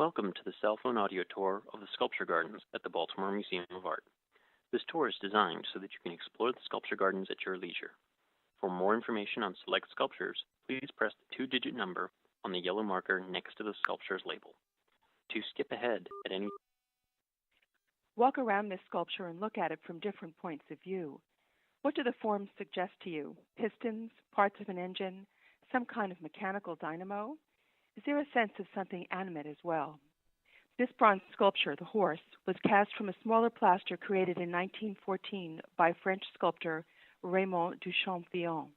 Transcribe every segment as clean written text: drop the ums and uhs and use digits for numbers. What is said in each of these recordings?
Welcome to the cell phone audio tour of the Sculpture Gardens at the Baltimore Museum of Art. This tour is designed so that you can explore the sculpture gardens at your leisure. For more information on select sculptures, please press the 2-digit number on the yellow marker next to the sculpture's label. To skip ahead at any Walk around this sculpture and look at it from different points of view. What do the forms suggest to you? Pistons, parts of an engine, some kind of mechanical dynamo? Is there a sense of something animate as well? This bronze sculpture, the horse, was cast from a smaller plaster created in 1914 by French sculptor Raymond du Champvillon.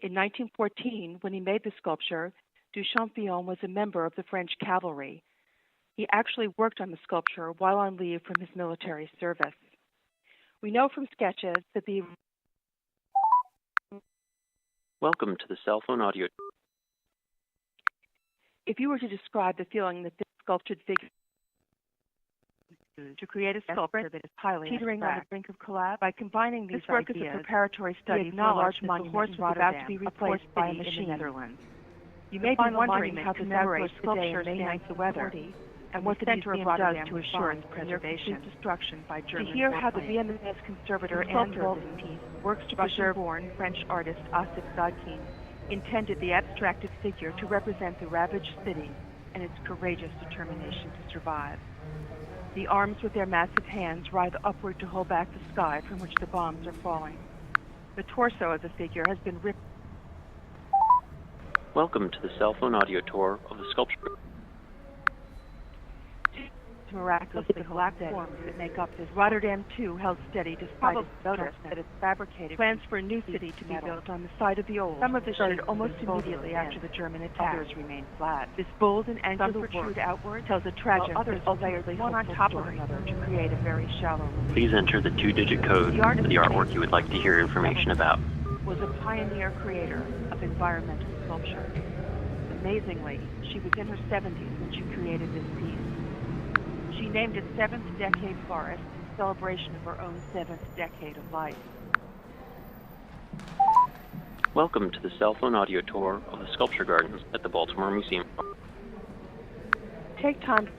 In 1914, when he made the sculpture, du Champvillon was a member of the French cavalry. He actually worked on the sculpture while on leave from his military service. We know from sketches that the... Welcome to the cell phone audio. If you were to describe the feeling that this sculptured figure to create a sculpture that is highly teetering on the brink of collapse, by combining these work is a preparatory study for a large monument horse was about to be replaced by a machine in the Netherlands. You may be wondering how this outdoor sculpture stands the weather and what the museum does to assure its preservation. Destruction by German to hear how the VMS conservator and piece works to preserve born French artist Ossip Zadkine intended the abstracted figure to represent the ravaged city and its courageous determination to survive. The arms with their massive hands writhe upward to hold back the sky from which the bombs are falling. The torso of the figure has been ripped. Welcome to the cell phone audio tour of the sculpture. Miraculously collapsed forms that make up this. Rotterdam, too, held steady despite its notice that it's fabricated. Plans for a new city to be built on the site of the old. Some of this started almost immediately after the German attack. Others remained flat. This bold and angular protrude outward tells a tragic, others layered one on top of another to create a very shallow relief. Please enter the 2-digit code for the artwork you would like to hear information about. Was a pioneer creator of environmental sculpture. Amazingly, she was in her 70s when she created this piece. She named it Seventh Decade Forest in celebration of her own 7th decade of life. Welcome to the cell phone audio tour of the Sculpture Gardens at the Baltimore Museum. Take time to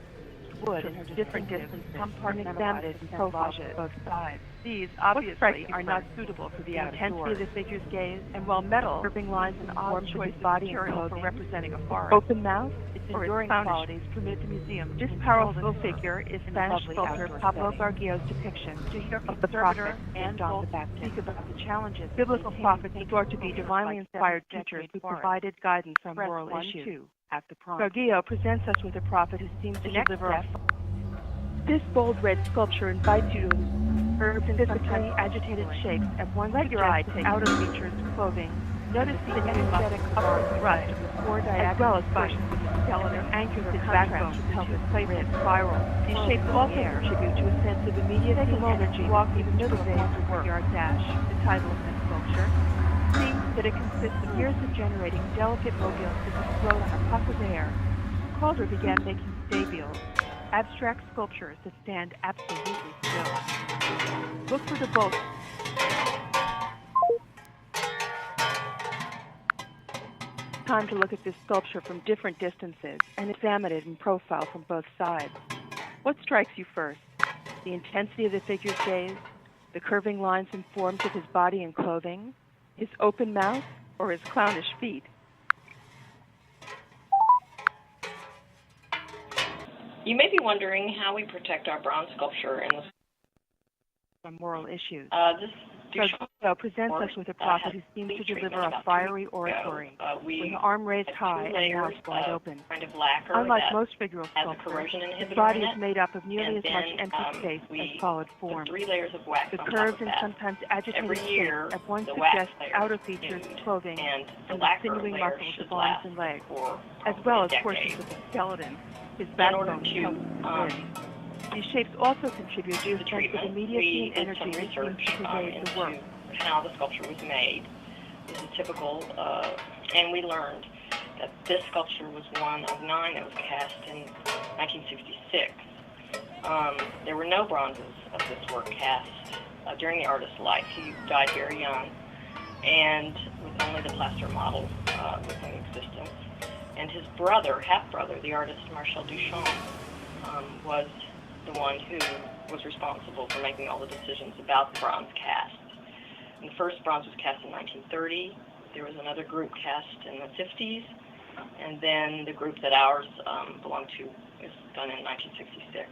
wood in her different distances, compartmentalized and profiled both sides. These obviously are not suitable for the intensity of the figure's gaze, and while metal, curving lines and odd choice body material for representing a forest, open mouth, its enduring qualities permit the museum. This powerful figure is Spanish sculptor Pablo Gargio's depiction of the prophet and John the Baptist. Speak about the challenges. Biblical prophets are thought to be divinely inspired teachers who provided guidance on moral issues. At the Gargio presents us with a prophet who seems to deliver. This bold red sculpture invites you to observe physically agitated shapes at one let your eye take outer features, clothing. Notice the aesthetic upward thrust of the four as well as portions of the skeleton anchors its backbone to pelvic plate and spiral. These shapes also contribute to a sense of immediacy and energy. Walk even to the work. Dash, the title of this sculpture. Seeing that it consists of years of generating delicate mobiles that float on a puff of air, Calder began making stabiles, abstract sculptures that stand absolutely still. Look for the boat. Time to look at this sculpture from different distances and examine it in profile from both sides. What strikes you first? The intensity of the figure's gaze, the curving lines and forms of his body and clothing, his open mouth, or his clownish feet? You may be wondering how we protect our bronze sculpture in the moral issues. This Gargio presents us with a prophet who seems to deliver a fiery oratory, with an arm raised high and mouth wide open. Unlike most figural sculptures, his body is made up of nearly as much empty space as solid form. The curved and sometimes agitated shapes at once suggest outer features, clothing, and the sinewy muscles of arms and legs, as well as portions of the skeleton, his backbone and These shapes also contribute to a sense of immediacy and energy that seems to pervade the work. How the sculpture was made. This is typical, and we learned that this sculpture was one of 9 that was cast in 1966. There were no bronzes of this work cast during the artist's life. He died very young, and with only the plaster model within existence. And his brother, half-brother, the artist Marcel Duchamp, was the one who was responsible for making all the decisions about the bronze cast. And the first bronze was cast in 1930. There was another group cast in the 50s, and then the group that ours belonged to is done in 1966.